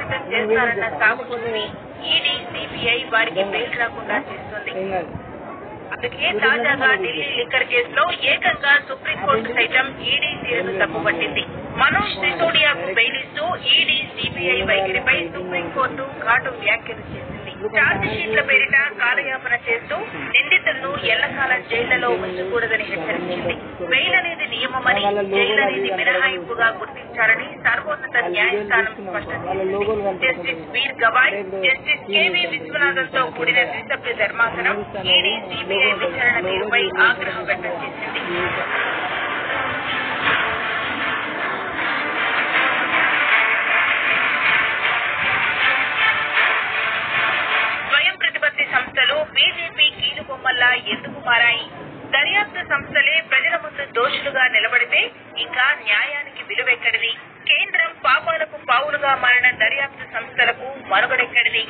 ప్రభావితం చేస్తారన్న సాగు చూసి ఈడీ, సిబిఐ వారికి బెయిల్ రాకుండా చేస్తుంది. అందుకే తాజాగా ఢిల్లీ లిక్కర్ కేసులో ఏకంగా సుప్రీంకోర్టు సైతం ఈడీ తీరును తప్పుపట్టింది. మనోజ్ సిసోడియాకు బెయిల్ ఇస్తూ ఈడీ, సిబిఐ వైఖరిపై సుప్రీంకోర్టు ఘాటు వ్యాఖ్యలు చేసింది. ఛార్జ్ షీట్ల పేరిట కాలయాపన చేస్తూ నిందితులను ఎల్లకాలం జైళ్లలో ఉంచకూడదని హెచ్చరించింది. బెయిల్ అనేది నియమమని, జైలు అనేది మినహాయింపుగా గుర్తించాలని సర్వోన్నత న్యాయస్థానం స్పష్టం చేసింది. జస్టిస్ వీర్ గవాయ్, జస్టిస్ కేవీ విశ్వనాథన్తో కూడిన ద్విసభ్య ధర్మాసనం ఈడీ, సిబిఐ విచారణ తీరుపై ఆగ్రహం వ్యక్తం చేసింది. సంస్థలు బీజేపీ కీలుబొమ్మల్లా ఎందుకు మారాయి? దర్యాప్తు సంస్థలే ప్రజల ముందు దోషులుగా నిలబడితే ఇంకా న్యాయానికి విలువెక్కడిది? కేంద్రం పాపాలకు పావులుగా మారిన దర్యాప్తు సంస్థలకు మనుగడెక్కడిది?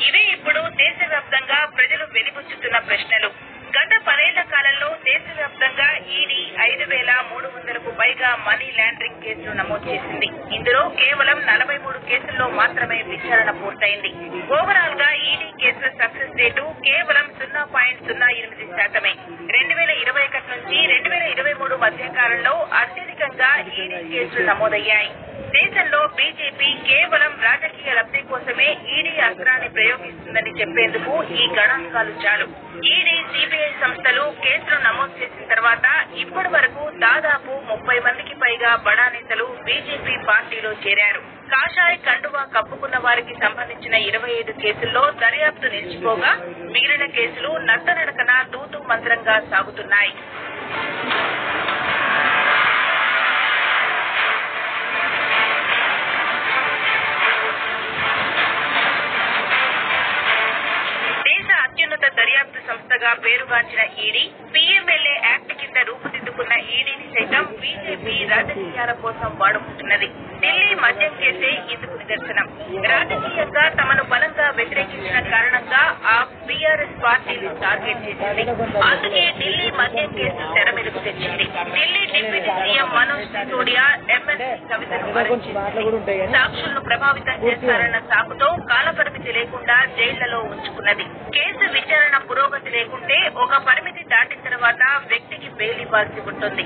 ఇవే ఇప్పుడు దేశవ్యాప్తంగా ప్రజలు వెలిబుచ్చుతున్న ప్రశ్నలు. గత 10 ఏళ్ల కాలంలో దేశవ్యాప్తంగా ఈడీ 5,300కు పైగా మనీ లాండరింగ్ కేసులు నమోదు చేసింది. ఇందులో కేవలం 43 కేసుల్లో మాత్రమే విచారణ పూర్తయింది. ఓవరాల్ గా ఈడీ కేసుల సక్సెస్ రేటు కేవలం 0.08%. 2021 నుంచి 2023 మధ్య కాలంలో అత్యధికంగా ఈడీ కేసులు నమోదయ్యాయి. దేశంలో బీజేపీ కేవలం రాజకీయ లబ్ధి కోసమే ఈడీ అస్త్రాన్ని ప్రయోగిస్తుందని చెప్పేందుకు ఈ గణాంకాలు చాలు. ఈడీ, సిబిఐ సంస్థలు కేసులు నమోదు చేసిన తర్వాత ఇప్పటి వరకు దాదాపు 30 మందికి పైగా బడా నేతలు బీజేపీ పార్టీలో చేరారు. కాషాయ కండువా కప్పుకున్న వారికి సంబంధించిన 25 కేసుల్లో దర్యాప్తు నిలిచిపోగా మిగిలిన కేసులు నత్తనడకన తూతూ మంత్రంగా సాగుతున్నాయి. అత్యున్నత దర్యాప్తు సంస్థగా పేరుగాంచిన ఈడీ, పీఎంఎల్ఏ యాక్ట్ కింద రూపుదిద్దుకున్న ఈడీని సైతం బీజేపీ రాజకీయాల కోసం వాడుకుంటున్నది. ఢిల్లీ మద్యం కేసే ఇందుకు నిదర్శనం. రాజకీయంగా తమను బలంగా వ్యతిరేకించిన కారణంగా ఆ బీఆర్ఎస్ పార్టీని టార్గెట్ చేసింది. అందుకే ఢిల్లీ మద్యం కేసు తెర మీదకు తెచ్చింది. Delhi deputy CM Manoj Sisodia MLC కవితను వరించింది. సాక్షులను ప్రభావితం చేస్తారన్న సాకుతో కాలపరిమితి లేకుండా జైళ్లలో ఉంచుకున్నది. కేసు విచారణ పురోగతి లేకుంటే ఒక పరిమితి దాటిన తర్వాత వ్యక్తికి బెయిల్ ఇవ్వాల్సి ఉంటుంది.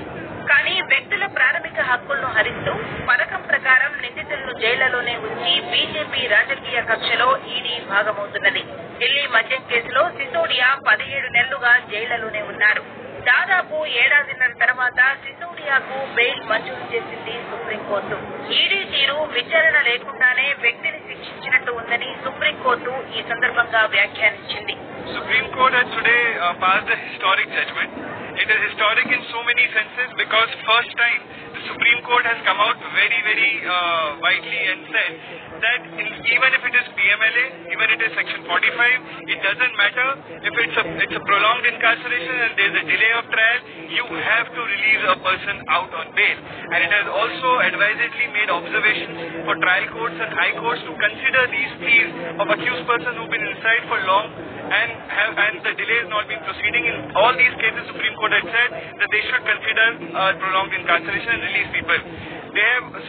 కానీ వ్యక్తుల ప్రాథమిక హక్కులను హరిస్తూ పథకం ప్రకారం నిందితులను జైళ్లలోనే ఉంచి బీజేపీ రాజకీయ కక్షలో ఈడీ భాగమవుతున్నది. ఢిల్లీ మద్యం కేసులో సిసోడియా 17 నెలలుగా జైళ్లలోనే ఉన్నారు. దాదాపు 1.5 ఏళ్ల తర్వాత సిసోడియాకు బెయిల్ మంజూరు చేసింది సుప్రీంకోర్టు. ఈడీ తీరు విచారణ లేకుండానే వ్యక్తిని శిక్షించినట్టు ఉందని సుప్రీంకోర్టు ఈ సందర్భంగా వ్యాఖ్యానించింది. Supreme Court has today passed a historic judgment. It is historic in so many senses because first time the Supreme Court has come out very widely and said that even if it is PMLA, even if it is Section 45, it doesn't matter if it's a prolonged incarceration and there is a delay of trial, you have to release a person out on bail. And it has also advisedly made observations for trial courts and high courts to consider these pleas of accused persons who've been inside for long and the delay has not been proceeding. In all these cases, Supreme Court had said that they should consider prolonged incarceration and release people.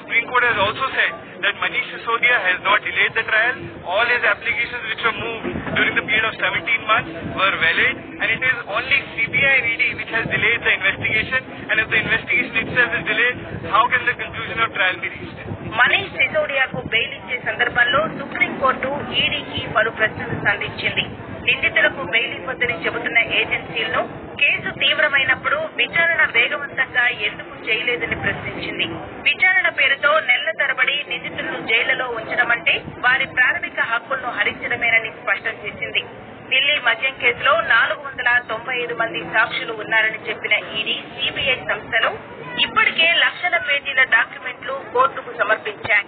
Supreme Court has also said that Manish Sisodia has not delayed the trial. All his applications which were moved during the period of 17 months were valid, and it is only CBI and ED which has delayed the investigation, and if the investigation itself is delayed, how can the conclusion of trial be reached? Manish సిసోడియాకు bail ఇచ్చే సందర్భంలో supreme court ఈడీకి పలు ప్రశ్నలు సంధించింది. నిందితులకు bail ఇవ్వద్దని చెబుతున్న ఏజెన్సీలను case తీవ్రమైనప్పుడు విచారణ వేగవంతంగా ఎందుకు చేయలేదని ప్రశ్నించింది. విచారణ పేరుతో నెలల తరబడి నిందితులను జైళ్లలో ఉంచడం అంటే వారి ప్రాథమిక హక్కులను హరించడమేనని స్పష్టం చేసింది. ఢిల్లీ మద్యం కేసులో 495 మంది సాక్షులు ఉన్నారని చెప్పిన ఈడీ, సిబిఐ సంస్థలు ఇప్పటికే లక్షల పేజీల డాక్యుమెంట్లు కోర్టుకు సమర్పించాయి.